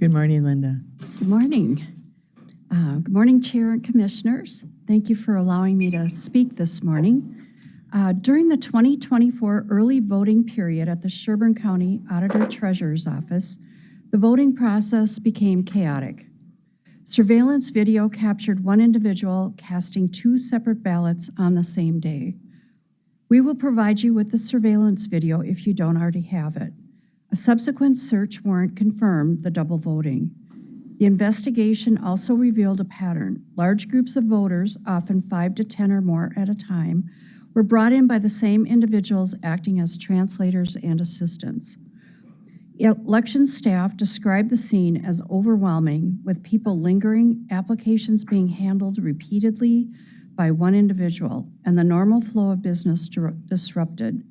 Good morning, Linda. Good morning. Good morning, Chair and Commissioners. Thank you for allowing me to speak this morning. During the 2024 early voting period at the Sherburne County Auditor Treasurer's Office, the voting process became chaotic. Surveillance video captured one individual casting two separate ballots on the same day. We will provide you with the surveillance video if you don't already have it. A subsequent search warrant confirmed the double voting. The investigation also revealed a pattern. Large groups of voters, often 5 to 10 or more at a time, were brought in by the same individuals acting as translators and assistants. Election staff described the scene as overwhelming, with people lingering, applications being handled repeatedly by one individual, and the normal flow of business disrupted.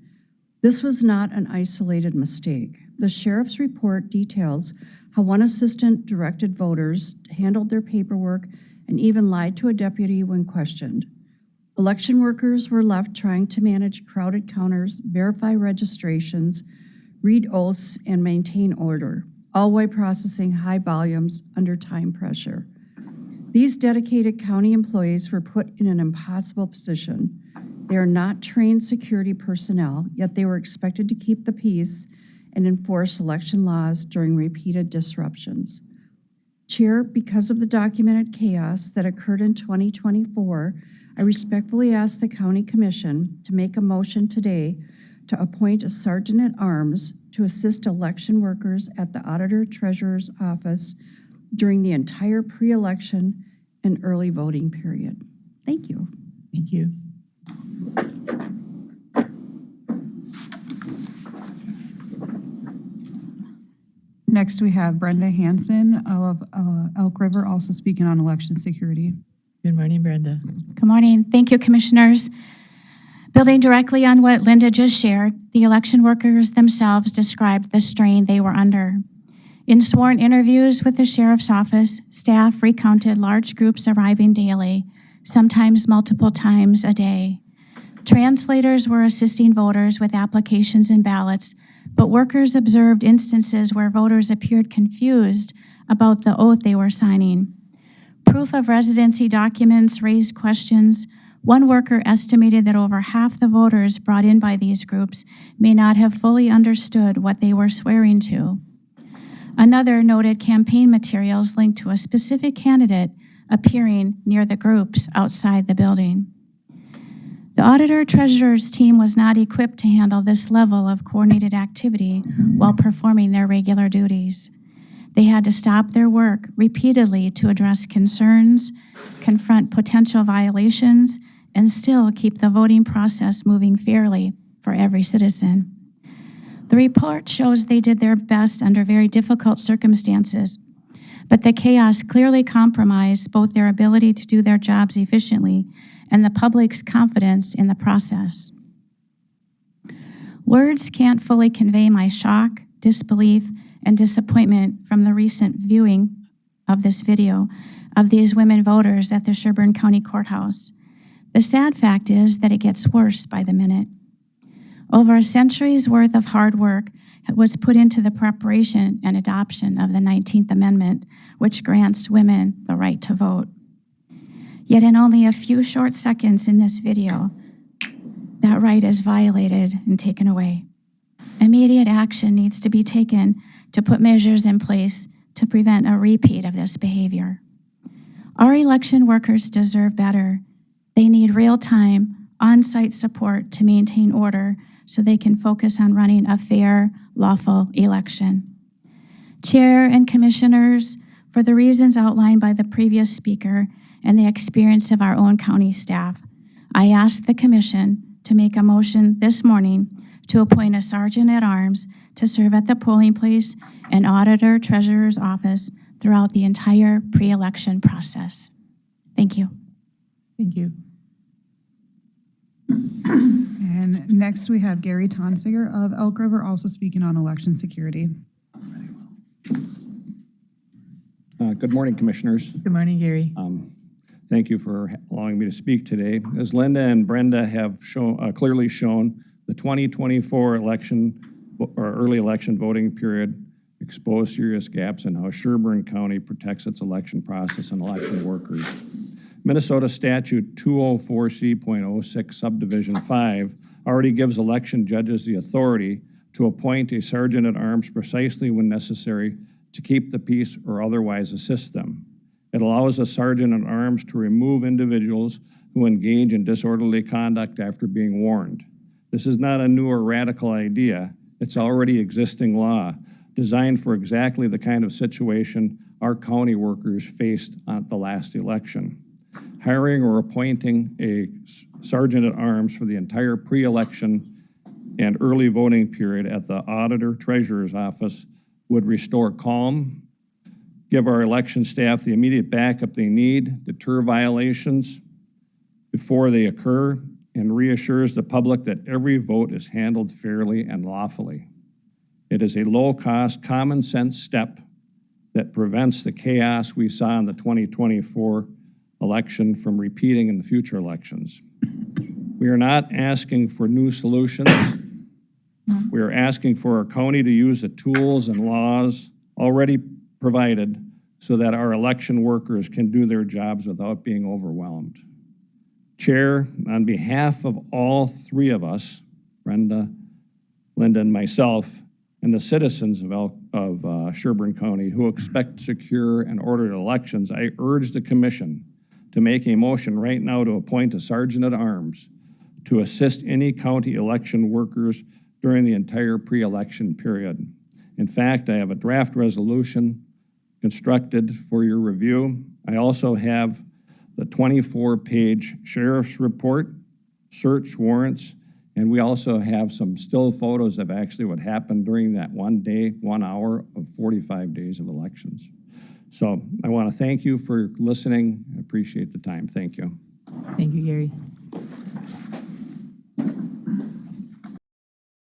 This was not an isolated mistake. The sheriff's report details how one assistant directed voters, handled their paperwork, and even lied to a deputy when questioned. Election workers were left trying to manage crowded counters, verify registrations, read oaths, and maintain order, all while processing high volumes under time pressure. These dedicated county employees were put in an impossible position. They are not trained security personnel, yet they were expected to keep the peace and enforce election laws during repeated disruptions. Chair, because of the documented chaos that occurred in 2024, I respectfully ask the County Commission to make a motion today to appoint a sergeant-at-arms to assist election workers at the Auditor Treasurer's Office during the entire pre-election and early voting period. Thank you. Thank you. Next, we have Brenda Hansen of Elk River, also speaking on election security. Good morning, Brenda. Good morning. Thank you, Commissioners. Building directly on what Linda just shared, the election workers themselves described the strain they were under. In sworn interviews with the Sheriff's Office, staff recounted large groups arriving daily, sometimes multiple times a day. Translators were assisting voters with applications and ballots, but workers observed instances where voters appeared confused about the oath they were signing. Proof of residency documents raised questions. One worker estimated that over half the voters brought in by these groups may not have fully understood what they were swearing to. Another noted campaign materials linked to a specific candidate appearing near the groups outside the building. The Auditor Treasurer's team was not equipped to handle this level of coordinated activity while performing their regular duties. They had to stop their work repeatedly to address concerns, confront potential violations, and still keep the voting process moving fairly for every citizen. The report shows they did their best under very difficult circumstances, but the chaos clearly compromised both their ability to do their jobs efficiently and the public's confidence in the process. Words can't fully convey my shock, disbelief, and disappointment from the recent viewing of this video of these women voters at the Sherburne County Courthouse. The sad fact is that it gets worse by the minute. Over a century's worth of hard work was put into the preparation and adoption of the 19th Amendment, which grants women the right to vote. Yet in only a few short seconds in this video, that right is violated and taken away. Immediate action needs to be taken to put measures in place to prevent a repeat of this behavior. Our election workers deserve better. They need real-time, on-site support to maintain order so they can focus on running a fair, lawful election. Chair and Commissioners, for the reasons outlined by the previous speaker and the experience of our own county staff, I ask the Commission to make a motion this morning to appoint a sergeant-at-arms to serve at the polling place and Auditor Treasurer's Office throughout the entire pre-election process. Thank you. Thank you. And next, we have Gary Tonsiger of Elk River, also speaking on election security. Good morning, Commissioners. Good morning, Gary. Thank you for allowing me to speak today. As Linda and Brenda have clearly shown, the 2024 election or early election voting period expose serious gaps in how Sherburne County protects its election process and election workers. Minnesota Statute 204C.06 Subdivision 5 already gives election judges the authority to appoint a sergeant at arms precisely when necessary to keep the peace or otherwise assist them. It allows a sergeant at arms to remove individuals who engage in disorderly conduct after being warned. This is not a new or radical idea. It's already existing law, designed for exactly the kind of situation our county workers faced at the last election. Hiring or appointing a sergeant at arms for the entire pre-election and early voting period at the auditor treasurer's office would restore calm, give our election staff the immediate backup they need, deter violations before they occur, and reassures the public that every vote is handled fairly and lawfully. It is a low-cost, common-sense step that prevents the chaos we saw in the 2024 election from repeating in the future elections. We are not asking for new solutions. We are asking for our county to use the tools and laws already provided so that our election workers can do their jobs without being overwhelmed. Chair, on behalf of all three of us, Brenda, Linda, and myself, and the citizens of Sherburne County who expect secure and ordered elections, I urge the commission to make a motion right now to appoint a sergeant at arms to assist any county election workers during the entire pre-election period. In fact, I have a draft resolution constructed for your review. I also have the 24-page sheriff's report, search warrants, and we also have some still photos of actually what happened during that 1 day, 1 hour of 45 days of elections. So I want to thank you for listening. I appreciate the time. Thank you. Thank you, Gary.